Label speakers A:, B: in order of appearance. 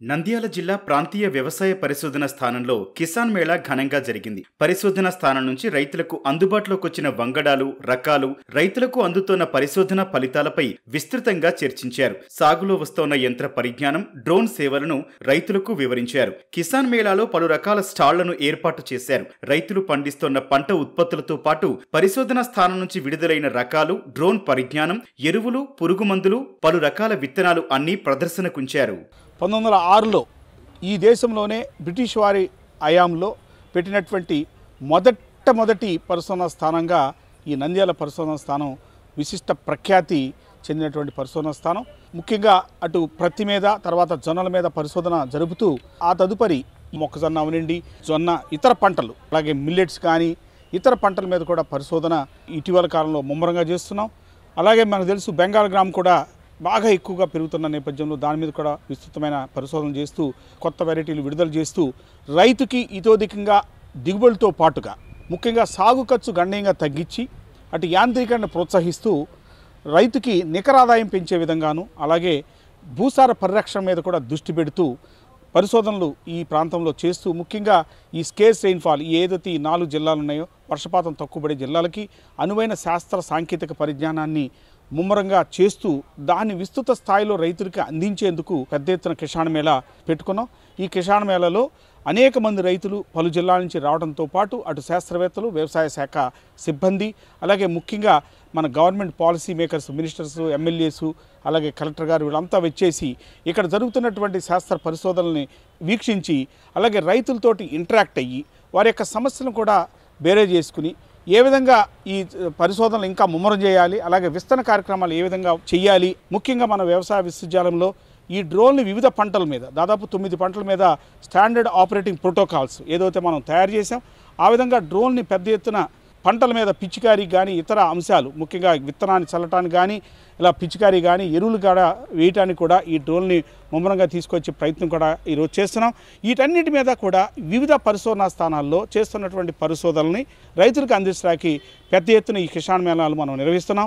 A: నంద్యాల జిల్లా ప్రాంతీయ వ్యవసాయ పరిశోధన స్థానంలో కిసాన్ మేళా ఘనంగా జరిగింది. పరిశోధన స్థానం నుంచి రైతులకు అందుబాటులోకి వచ్చిన వంగడాలు, రకాలు, రైతులకు అందుతోన్న పరిశోధన ఫలితాలపై విస్తృతంగా చర్చించారు. సాగులో వస్తోన్న యంత్ర పరిజ్ఞానం, డ్రోన్ సేవలను రైతులకు వివరించారు. కిసాన్ మేళాలో పలు రకాల స్టాళ్లను ఏర్పాటు చేశారు. రైతులు పండిస్తోన్న పంట ఉత్పత్తులతో పాటు పరిశోధన స్థానం నుంచి విడుదలైన రకాలు, డ్రోన్ పరిజ్ఞానం, ఎరువులు, పురుగుమందులు, పలు రకాల విత్తనాలు అన్నీ ప్రదర్శనకుంచారు.
B: 1906లో ఈ దేశంలోనే బ్రిటిష్ వారి హయాంలో పెట్టినటువంటి మొదటి పరిశోధనా స్థానంగా ఈ నంద్యాల పరిశోధనా స్థానం విశిష్ట ప్రఖ్యాతి చెందినటువంటి పరిశోధనా స్థానం. ముఖ్యంగా అటు ప్రత్తి మీద, తర్వాత జొన్నల మీద పరిశోధన జరుపుతూ ఆ తదుపరి మొక్కజొన్న అవనండి, జొన్న, ఇతర పంటలు, అలాగే మిల్లెట్స్ కానీ ఇతర పంటల మీద కూడా పరిశోధన ఇటీవల కాలంలో ముమ్మరంగా చేస్తున్నాం. అలాగే మనకు తెలుసు బెంగాల్ గ్రామ్ కూడా బాగా ఎక్కువగా పెరుగుతున్న నేపథ్యంలో దాని మీద కూడా విస్తృతమైన పరిశోధన చేస్తూ కొత్త వెరైటీలు విడుదల చేస్తూ రైతుకి ఇతోధికంగా దిగుబడులతో పాటుగా ముఖ్యంగా సాగు ఖర్చు గణనీయంగా తగ్గించి అటు యాంత్రీకరణ ప్రోత్సహిస్తూ రైతుకి నికర ఆదాయం పెంచే విధంగాను, అలాగే భూసార పరిరక్షణ మీద కూడా దృష్టి పెడుతూ పరిశోధనలు ఈ ప్రాంతంలో చేస్తూ ముఖ్యంగా ఈ స్కేర్స్ రెయిన్ఫాల్ ఏదైతే ఈ 4 జిల్లాలు ఉన్నాయో వర్షపాతం తక్కువ పడే జిల్లాలకి అనువైన శాస్త్ర సాంకేతిక పరిజ్ఞానాన్ని ముమ్మరంగా చేస్తూ దాన్ని విస్తృత స్థాయిలో రైతులకి అందించేందుకు పెద్ద ఎత్తున కిసాన్ మేళా పెట్టుకున్నాం. ఈ కిసాన్ మేళాలో అనేక మంది రైతులు పలు జిల్లాల నుంచి రావడంతో పాటు అటు శాస్త్రవేత్తలు, వ్యవసాయ శాఖ సిబ్బంది, అలాగే ముఖ్యంగా మన government policy makers, ministers, MLAs, అలాగే కలెక్టర్ గారు వీళ్ళంతా వచ్చేసి ఇక్కడ జరుగుతున్నటువంటి శాస్త్ర పరిశోధనల్ని వీక్షించి అలాగే రైతులతోటి ఇంటరాక్ట్ అయ్యి వారి యొక్క సమస్యలను కూడా బేరే చేసుకుని ఏ విధంగా ఈ పరిశోధనలు ఇంకా ముమ్మరం చేయాలి, అలాగే విస్తరణ కార్యక్రమాలు ఏ విధంగా చేయాలి, ముఖ్యంగా మన వ్యవసాయ విశ్వవిద్యాలయంలో ఈ డ్రోన్ని వివిధ పంటల మీద దాదాపు 9 పంటల మీద స్టాండర్డ్ ఆపరేటింగ్ ప్రోటోకాల్స్ ఏదైతే మనం తయారు చేసాం ఆ విధంగా డ్రోన్ని పెద్ద ఎత్తున పంటల మీద పిచికారీ కానీ ఇతర అంశాలు ముఖ్యంగా విత్తనాన్ని చల్లటానికి కానీ ఇలా పిచికారీ కానీ ఎరువులు కూడా వేయటానికి కూడా ఈ డ్రోన్ని ముమ్మరంగా తీసుకొచ్చే ప్రయత్నం కూడా ఈరోజు చేస్తున్నాం. వీటన్నిటి మీద కూడా వివిధ పరిశోధనా స్థానాల్లో చేస్తున్నటువంటి పరిశోధనల్ని రైతులకు అందించడానికి పెద్ద ఎత్తున ఈ కిసాన్ మేళాలు మనం నిర్వహిస్తున్నాం.